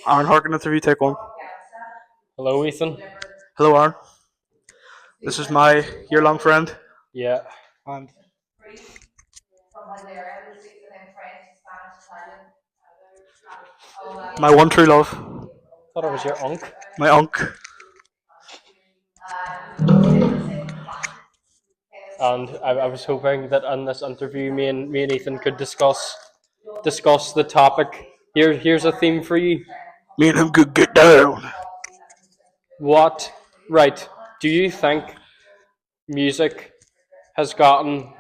Aaron Harkin interview, take one. Hello, Ethan. Hello, Aaron. This is my year-long friend Yeah. and my one true love, Thought it was your uncle. my unk. And I was hoping that in this interview, me and Ethan could discuss the topic. Here's a theme for you. Me and him could get down. What right? Do you think music has gotten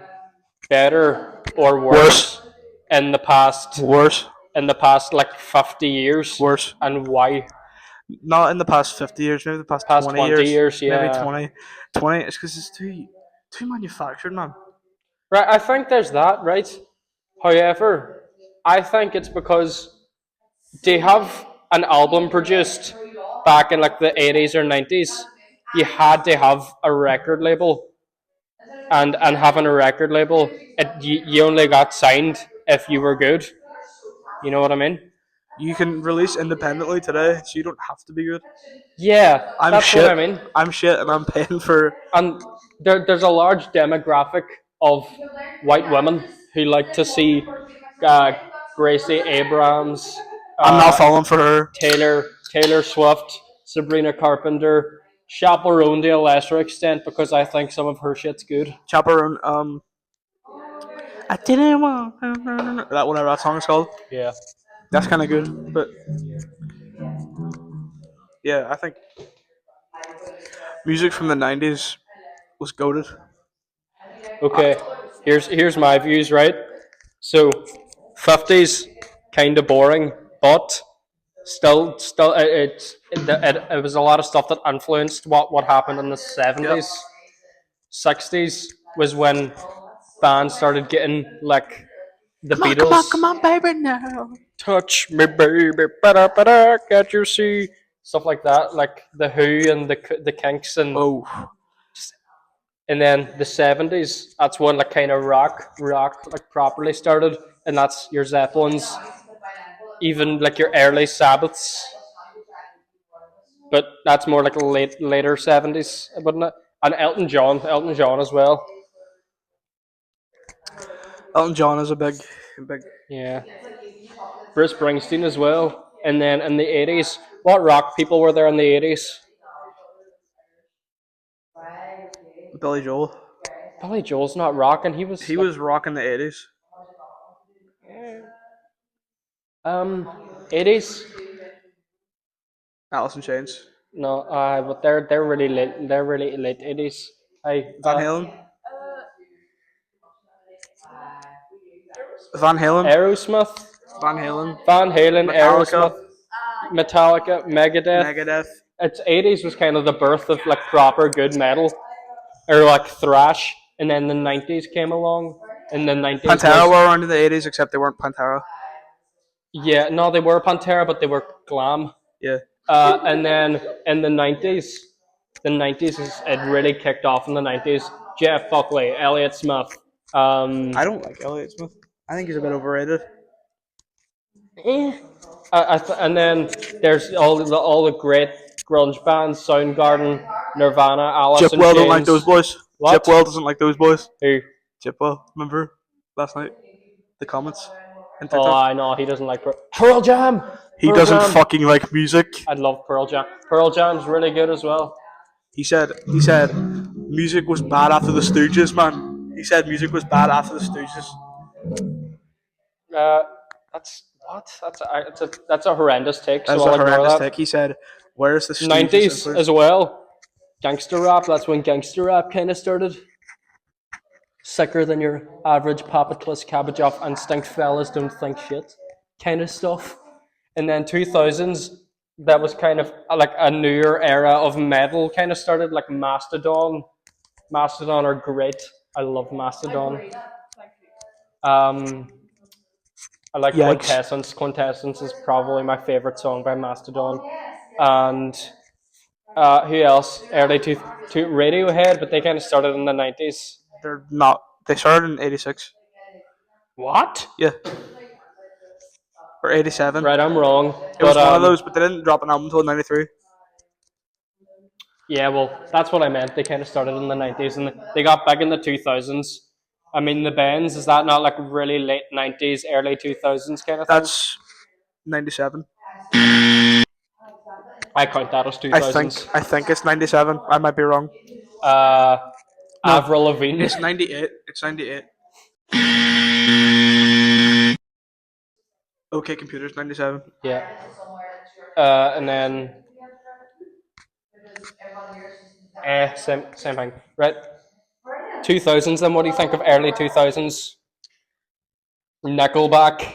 better or Worse, worse in the past worse, like 50 years, worse. and why? Not in the past 50 years, maybe the past Past 20 20 years. years, Maybe yeah. 20. 20, it's because it's too manufactured, man. Right, I think there's that, right? However, I think it's because they have an album produced back in like the 80s or 90s. You had to have a record label, and having a record label, you only got signed if you were good. You know what I mean? You can release independently today, so you don't have to be good. Yeah, I'm that's what shit. I mean. I'm shit, and I'm paying for. And there's a large demographic of white women who like to see uh, Gracie Abrams, I'm not uh, falling for her. Taylor Swift, Sabrina Carpenter, Chaperone to a lesser extent because I think some of her shit's good. Chaperone. I didn't want that. Whatever that song is called. Yeah. That's kind of good, but yeah, I think music from the '90s was goaded. Okay. Here's my views, right? So, 50s kind of boring, but still it was a lot of stuff that influenced what happened in the Yep. 70s. 60s was when bands started getting like the Come Beatles, on, baby, now. touch me baby, ba da can't you see, stuff like that, like the Who and the Kinks, Oh, and then the 70s, that's when like kind of rock like properly started, and that's your Zeppelins, even like your early Sabbaths, but that's more like later 70s, wouldn't it? And Elton John as well. Elton John is a big. Yeah. Bruce Springsteen as well. And then in the 80s, what rock people were there in the 80s? Billy Joel. Billy Joel's not rock, and he was He like, was rocking the '80s. um, 80s. Alice in Chains. No, but they're really late. They're really late 80s. I Van Halen. Van Halen. Aerosmith, Van Halen. Van Halen, Metallica. Aerosmith, Metallica, Megadeth. Megadeth. It's 80s was kind of the birth of like proper good metal, or like thrash, and then the 90s came along. And the 90s Pantera was, were around in the '80s, except they weren't Pantera. yeah, no, they were Pantera, but they were glam. Yeah. And then in the 90s is it really kicked off in the 90s. Jeff Buckley, Elliott Smith. I don't like Elliott Smith. I think he's a bit overrated. Eh. And then there's all the great grunge bands: Soundgarden, Nirvana, Alice in Chipwell don't like Chains. those boys. What? Chipwell doesn't like those boys. Who? Chipwell, remember last night? The comments in Oh, TikTok. I know he doesn't like Pearl Jam. He Pearl doesn't Jam. fucking like music. I love Pearl Jam. Pearl Jam's really good as well. He said music was bad after the Stooges, man. He said music was bad after the Stooges. Uh, that's what? That's a horrendous take. That So was a I'll ignore horrendous that. take. He said, "Where's the Stooges 90s influence?" as well. Gangster rap. That's when gangster rap kind of started. Sicker than your average papa twist cabbage off instinct fellas don't think shit kind of stuff. And then 2000s, that was kind of like a newer era of metal kind of started, like Mastodon. Mastodon are great. I love Mastodon. Um, I like Yikes. Quintessence. Quintessence is probably my favorite song by Mastodon. And who else? Early to Radiohead, but they kind of started in the 90s. They're not. They started in '86. What? Yeah. or 87. Right, I'm wrong. It was one of those, but they didn't drop an album until 93. Yeah, well, that's what I meant. They kind of started in the 90s and they got back in the 2000s. I mean, the Bends, is that not like really late 90s, early 2000s kind of thing? That's 97. I count that as I think 2000s. I think it's 97. I might be wrong. Uh, No, Avril Lavigne. it's 98. It's 98. OK Computer's 97. Yeah. And then same thing. Right. 2000s then, what do you think of early 2000s? Nickelback.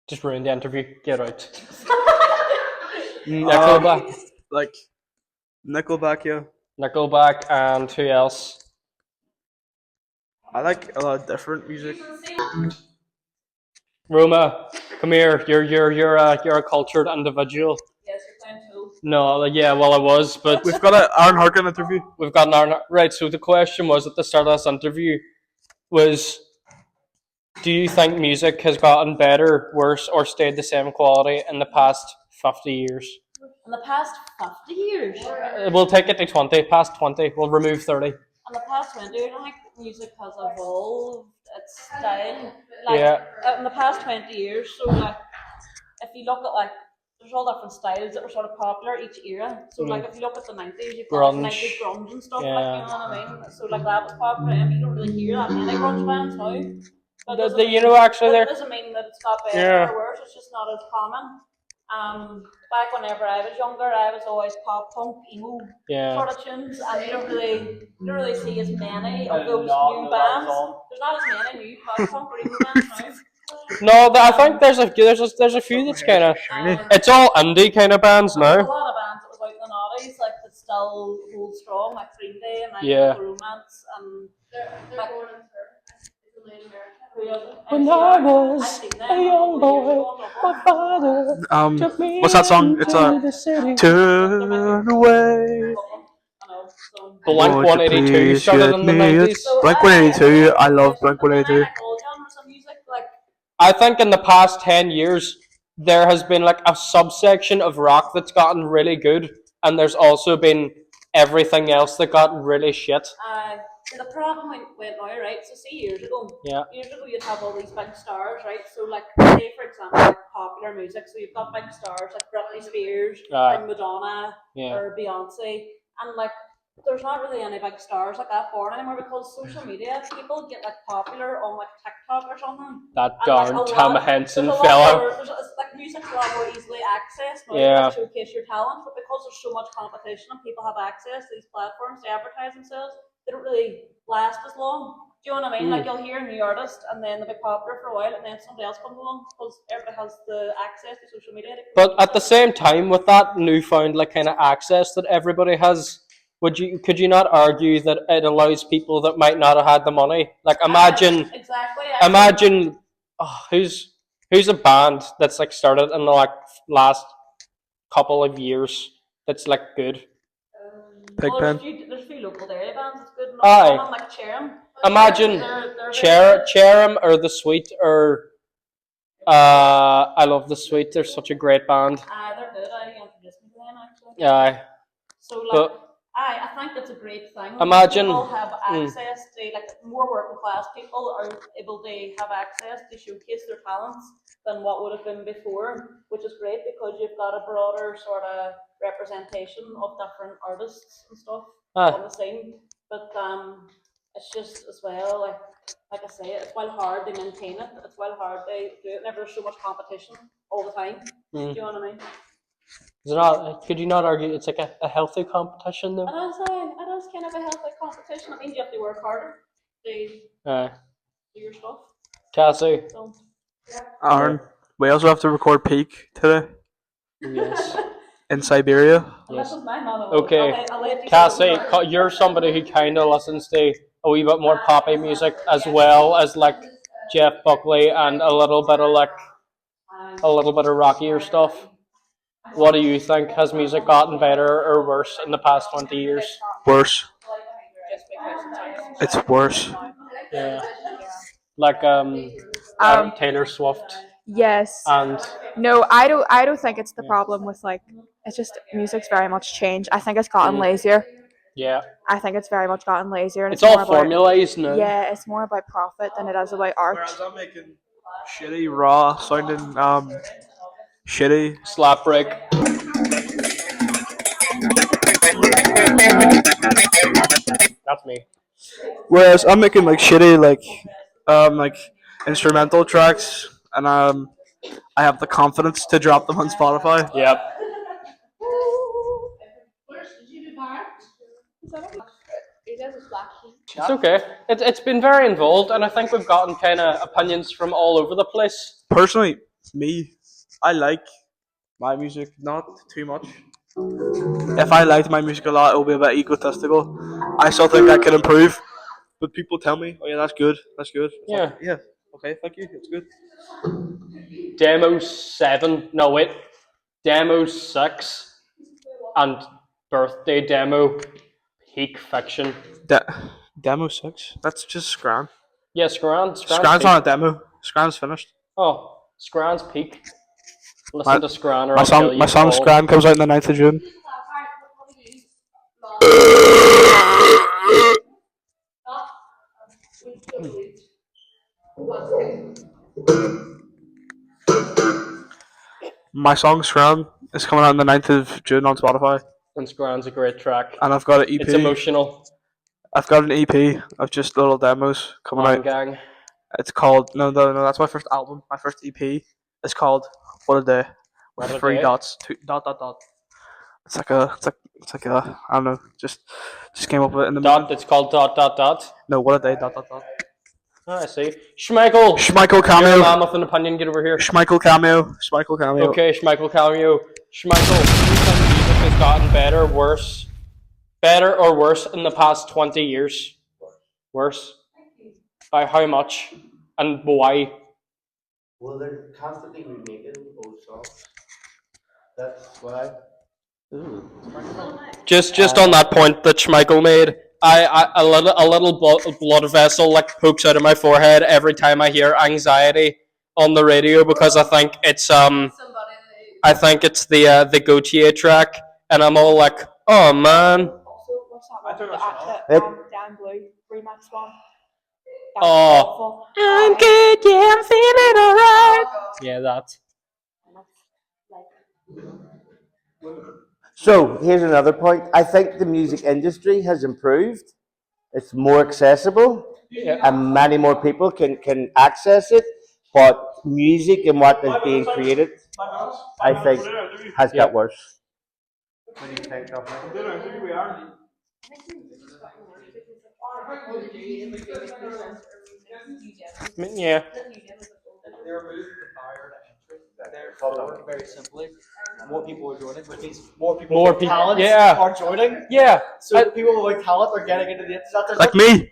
Just ruined the interview. Get out. Nickelback. Like Nickelback, yeah. Nickelback and who else? I like a lot of different music. Roma, come here. You're a cultured individual. Yes, you're playing too. No, yeah, well I was, but We've got an Aaron Harkin interview. we've got an hour. Right, so the question was at the start of this interview was, do you think music has gotten better, worse, or stayed the same quality in the past 50 years? In the past 50 years. We'll take it to 20, past 20. We'll remove 30. In the past 20 years, I think music has evolved its style. Like, Yeah. In the past 20 years, so like, if you look at like, there's all different styles that were sort of popular each era. So like, if you look at the 90s, you've got Grunge. 90s grunge and stuff, Yeah. like, you know what I mean? So like, that was popular, and you don't really hear that many grunge bands now. But doesn't You mean- know, actually, that there. doesn't mean that it's got better Yeah. or worse, it's just not as common. Back whenever I was younger, I was always pop punk, emo Yeah. sort of tunes, and you don't really see as many of those new bands. There's not as many new pop punk or emo bands now. No, I think there's a few that's kind of. It's all indie kind of bands There's a now. lot of bands that was out in the noughties, like that still hold strong, like Green Day and like Yeah. Romance and like. When I was a young boy, my father took me What's that song? It's into the city. Turn Away. Blank Won't you 182 please started get in the me 90s. Blink 182. I love Blink And I 182. like all genres of music, like I think in the past 10 years, there has been like a subsection of rock that's gotten really good, and there's also been everything else that got really shit. the problem went now, right? So see years ago, you'd have all these big stars, right? So like say for example like popular music, so you've got big stars like Britney Spears or Madonna or Beyonce, and like there's not really any big stars like that born anymore because social media people get like popular on like TikTok or something. That And, like, darn a lot- Tom Henson there's a lot fella. more- it's like music's a lot more easily accessed now Yeah. to showcase your talent, but because there's so much competition and people have access to these platforms to advertise themselves, they don't really last as long. Do you know what I mean? Like you'll hear a new artist and then they'll be popular for a while and then somebody else comes along because everybody has the access to social media. But at the same time, with that newfound like kind of access that everybody has, could you not argue that it allows people that might not have had the money? Like imagine who's a band that's like started in the like last couple of years that's like good. Pigpen. There's a few local dairy bands that's good. Aye. Like Cherem. Imagine Cherem or The Sweet or I love The Sweet. They're such a great band. They're good. I introduced me to them actually. Yeah. So like, I think that's a great thing. Imagine people have access to like more working class people are able to have access to showcase their talents than what would have been before, which is great because you've got a broader sort of representation of different artists and stuff on the scene. But it's just as well like I say, it's well hard to maintain it. It's well hard to do it whenever there's so much competition all the time. Do you know what I mean? Could you not argue it's like a healthy competition though? It is kind of a healthy competition. I mean, you have to work harder to do your stuff. Cassie. So, Aaron, we also have to record Peak today Yes. in Siberia. Yes. I'll let you Cassie, you're somebody who kind of listens to a wee bit more poppy music as well as like Jeff Buckley and a little bit of rockier stuff. What do you think? Has music gotten better or worse in the past 20 years? Worse. It's worse. Yeah. Like Taylor Swift Yes. and No, I don't think it's the problem with like. It's just music's very much changed. I think it's gotten lazier. yeah, I think it's very much gotten lazier, and it's all more about formalized now. yeah, it's more about profit than it is about art. Whereas I'm making shitty, raw sounding, shitty. Slap break. That's me. Whereas I'm making like shitty, like instrumental tracks, and I have the confidence to drop them on Spotify. Yep. It's okay. It's been very involved, and I think we've gotten kind of opinions from all over the place. Personally, me, I like my music not too much. If I liked my music a lot, it would be a bit egotistical. I still think I can improve, but people tell me, "Oh yeah, that's good, that's good." It's Yeah. like, yeah, okay, thank you, it's good. Demo 7. No, wait. Demo 6 and birthday demo peak fiction. Demo 6. That's just Scran. Yeah, Scran's Scran's peak. not a demo. Scran's finished. Oh, Scran's peak. Listen to Scran or My I'll kill song, you. my song Paul. Scran comes out on the 9th of June. My song Scran is coming out on the 9th of June on Spotify, And Scran's a great track. and I've got an EP. It's emotional. I've got an EP of just little demos coming Man out. gang. It's called no. That's my first album. My first EP. It's called What a Day with What a 3 Day? dots. Dot. It's like a I don't know. Just came up with it in the moment. It's called dot. No, What a Day. Dot. Oh, I see. Schmeichel. Schmeichel You're a cameo. man with an opinion. Get over here. Schmeichel cameo. Okay, Schmeichel cameo. Schmeichel, do you think music has gotten better or worse in the past 20 years? Worse? By how much? And why? Well, they're constantly remaking old songs. That's why. Just on that point that Schmeichel made, a little blood vessel like pokes out of my forehead every time I hear anxiety on the radio because I think it's the Gautier track, and I'm all like, oh man. Also, what's that one? It- Dan Blue remix one. Oh, I'm good, yeah, I'm feeling alright. Yeah, that. So here's another point. I think the music industry has improved. It's more accessible, and many more people can access it. But music and what is being created, I think, has got worse. What do you think of it? Yeah. They removed the barrier to entry. Therefore, very simply, more people are joining, which means more people More with people, talents yeah. are joining. Yeah. So people with talent are getting into the internet. Like me.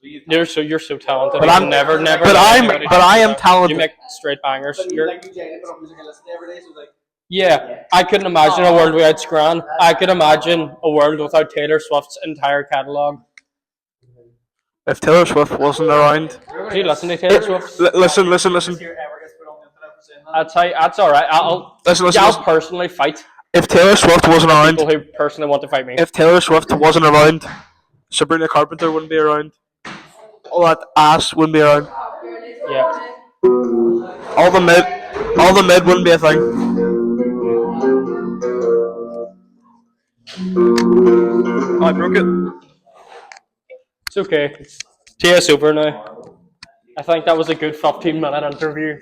You're so talented. But You'll I'm never. But I am You talented. make straight bangers. But you You're, like you Jane, put on music and listen to every day, so like yeah, I couldn't imagine a world without Scran. I could imagine a world without Taylor Swift's entire catalogue. If Taylor Swift wasn't around, Do you listen to Taylor Swift? listen. if your ever gets put on the internet for saying that. That's alright. I'll Listen. personally fight If Taylor Swift wasn't around, people who personally want to fight me. if Taylor Swift wasn't around, Sabrina Carpenter wouldn't be around. All that ass wouldn't be around. Yeah. All the mid wouldn't be a thing. Oh, I broke it. It's okay. Tea us over now. I think that was a good 15-minute interview.